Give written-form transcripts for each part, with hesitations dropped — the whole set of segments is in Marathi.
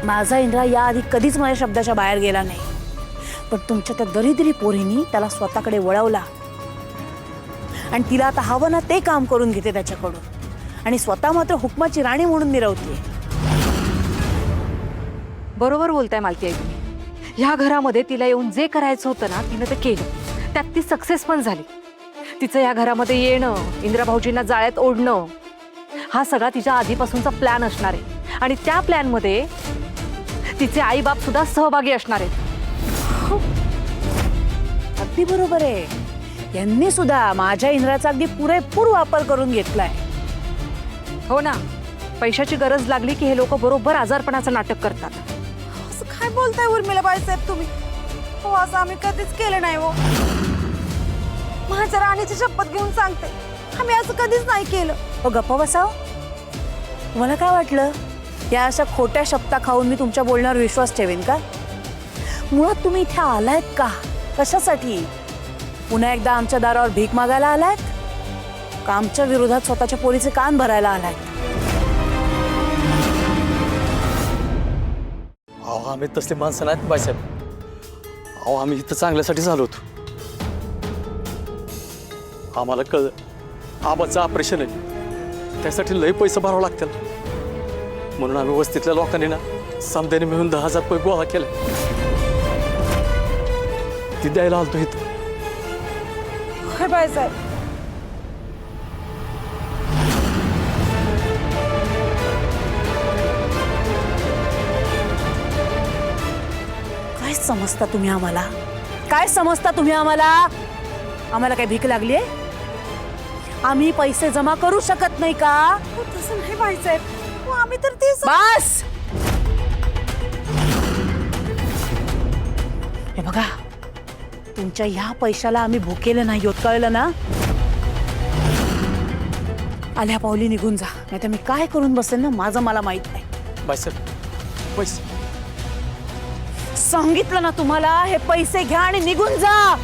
माझा इंद्रा याआधी कधीच माझ्या शब्दाच्या बाहेर गेला नाही, पण तुमच्या त्या दरिद्री पोरींनी त्याला स्वतःकडे वळवला आणि तिला आता हवं ना ते काम करून घेते त्याच्याकडून आणि स्वतः मात्र हुकमाची राणी म्हणून मिरवते. बरोबर बोलताय मालती आई. ह्या घरामध्ये तिला येऊन जे करायचं होतं ना तिनं ते केलं, त्यात ती सक्सेस पण झाली. तिचं या घरामध्ये येणं, इंदिरा भाऊजींना जाळ्यात ओढणं, हा सगळा तिच्या आधीपासूनचा प्लॅन असणार आहे आणि त्या प्लॅनमध्ये तिचे आई बाप सुद्धा सहभागी असणार आहेत. अगदी बरोबर आहे. यांनी सुद्धा माझ्या इंद्राचा अगदी पुरेपूर वापर करून घेतलाय. हो ना, पैशाची गरज लागली की हे लोक बरोबर आजारपणाचं नाटक करतात. असं काय बोलताय उर्मिला बाईसाहेब तुम्ही? हो, असं आम्ही कधीच केलं नाही. हो, माझ्या राणीची शपथ घेऊन सांगते, आम्ही असं कधीच नाही केलं. हो, गप्पा बसाव. तुम्हाला काय वाटलं या अशा खोट्या शपथा खाऊन मी तुमच्या बोलण्यावर विश्वास ठेवेन का? मुळात तुम्ही इथे आलायत का? कशासाठी? पुन्हा एकदा आमच्या दारावर भीक मागायला आलायत का आमच्या विरोधात स्वतःच्या पोरीचे कान भरायला आलायत? अहो, आम्ही तसले माणसं नाहीत बाईसाहेब. अहो, आम्ही इथं चांगल्यासाठी झालो होतो. आम्हाला कळलं आबाचं ऑपरेशन आहे, त्यासाठी लई पैसे भरावं लागतील. म्हणून आम्ही वस्तीतल्या लोकांनी ना समद्याने मिळून 10,000 रुपये गोळा केले. ती द्यायला आलतो इथं. होय बाईसाहेब, काय समजता तुम्ही आम्हाला? काय समजता तुम्ही आम्हाला? आम्हाला काय भीक लागली आहे? आम्ही पैसे जमा करू शकत नाही का? हो, तसं नाही बाईसाहेब. हो, आम्ही तर ते बस. हे बघा, तुमच्या ह्या पैशाला आम्ही भुकेलं नाही होत, कळलं ना? आल्या पावली निघून जा, नाही तर मी काय करून बसेल ना माझं मला माहित नाही. बाईसाहेब पैसे सांगितलं ना तुम्हाला, हे पैसे घ्या आणि निघून जा.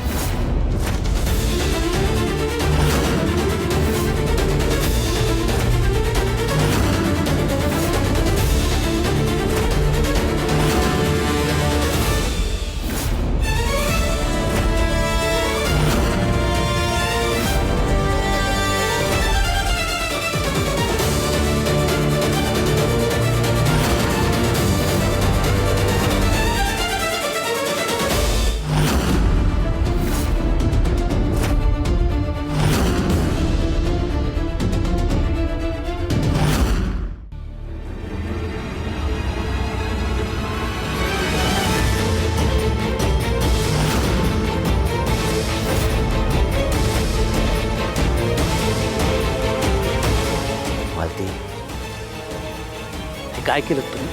काय केलं तुम्ही?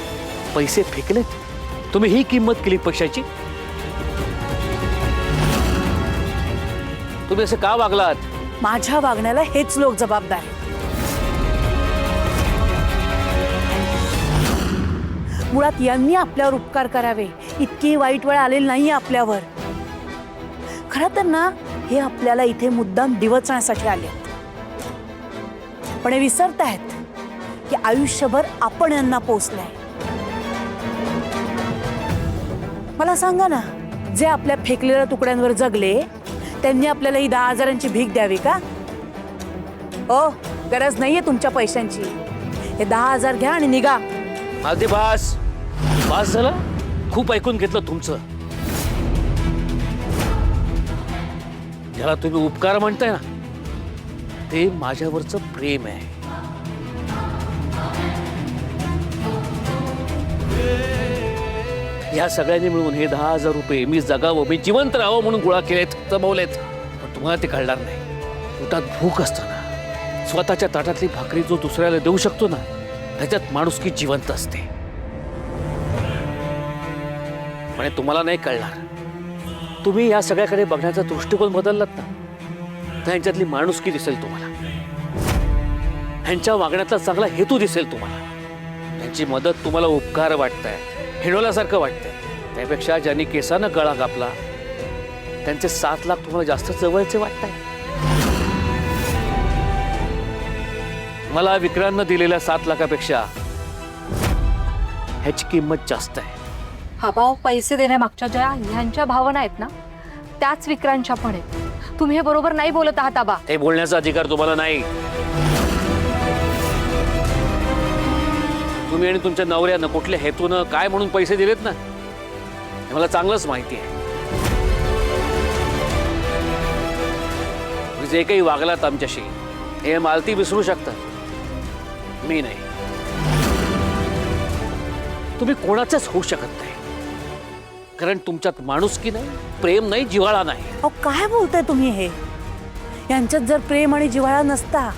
पैसे फेकलेत तुम्ही, ही किंमत केली पैशाची? तुम्ही असं का वागलात? माझ्या वागण्याला हेच लोक जबाबदार आहेत. मुळात यांनी आपल्यावर उपकार करावे इतकी वाईट वेळ आलेली नाही आपल्यावर. खरं तर ना हे आपल्याला इथे मुद्दाम डिवचण्यासाठी आले, पण हे विसरतायत की आयुष्यभर आपण यांना पोसलंय. मला सांगा ना, जे आपल्या फेकलेल्या तुकड्यांवर जगले त्यांनी आपल्याला ही 10,000ची भीक द्यावी का? हो, गरज नाहीये तुमच्या पैशांची. हे 10,000 घ्या आणि निघा. आधी बास बास झालं, खूप ऐकून घेतलं तुमचं. ज्याला तुम्ही उपकार म्हणताय ना, ते माझ्यावरचं प्रेम आहे. या सगळ्यांनी मिळून हे 10,000 रुपये मी जगावं, मी जिवंत राहावं म्हणून गोळा केलेत, जमवलेत. पण तुम्हाला ते कळणार नाही. पोटात भूक असताना स्वतःच्या ताटातली भाकरी जो दुसऱ्याला देऊ शकतो ना, त्याच्यात माणुसकी जिवंत असते. पण तुम्हाला नाही कळणार. तुम्ही या सगळ्याकडे बघण्याचा दृष्टिकोन बदललात ना, त्यांच्यातली माणुसकी दिसेल तुम्हाला. ह्यांच्या वागण्यातला चांगला हेतू दिसेल तुम्हाला. त्यांची मदत तुम्हाला उपकार वाटताय, हिणवल्यासारखं वाटतंय. त्यापेक्षा ज्यांनी केसानं गळा कापला त्यांचे 7 लाख तुम्हाला जास्त जवळचे वाटताय. मला विक्रांतनं दिलेल्या 7 लाखापेक्षा ह्याची किंमत जास्त आहे. आबा पैसे देण्यामागच्या ज्या ह्यांच्या भावना आहेत ना त्याच विक्रांच्या पण आहेत. तुम्ही हे बरोबर नाही बोलत आहात आबा. हे बोलण्याचा अधिकार तुम्हाला नाही. तुम्ही आणि तुमच्या नवऱ्यानं कुठल्या हेतूनं काय म्हणून पैसे दिलेत ना हे मला चांगलंच माहिती आहे. तुम्ही जे काही वागलात आमच्याशी हे मालती विसरू शकतात, मी नाही. तुम्ही कोणाचंच होऊ शकत नाही, कारण तुमच्यात माणुसकी नाही, प्रेम नाही, जिव्हाळा नाही. अहो काय बोलताय तुम्ही हे? यांच्यात जर प्रेम आणि जिव्हाळा नसता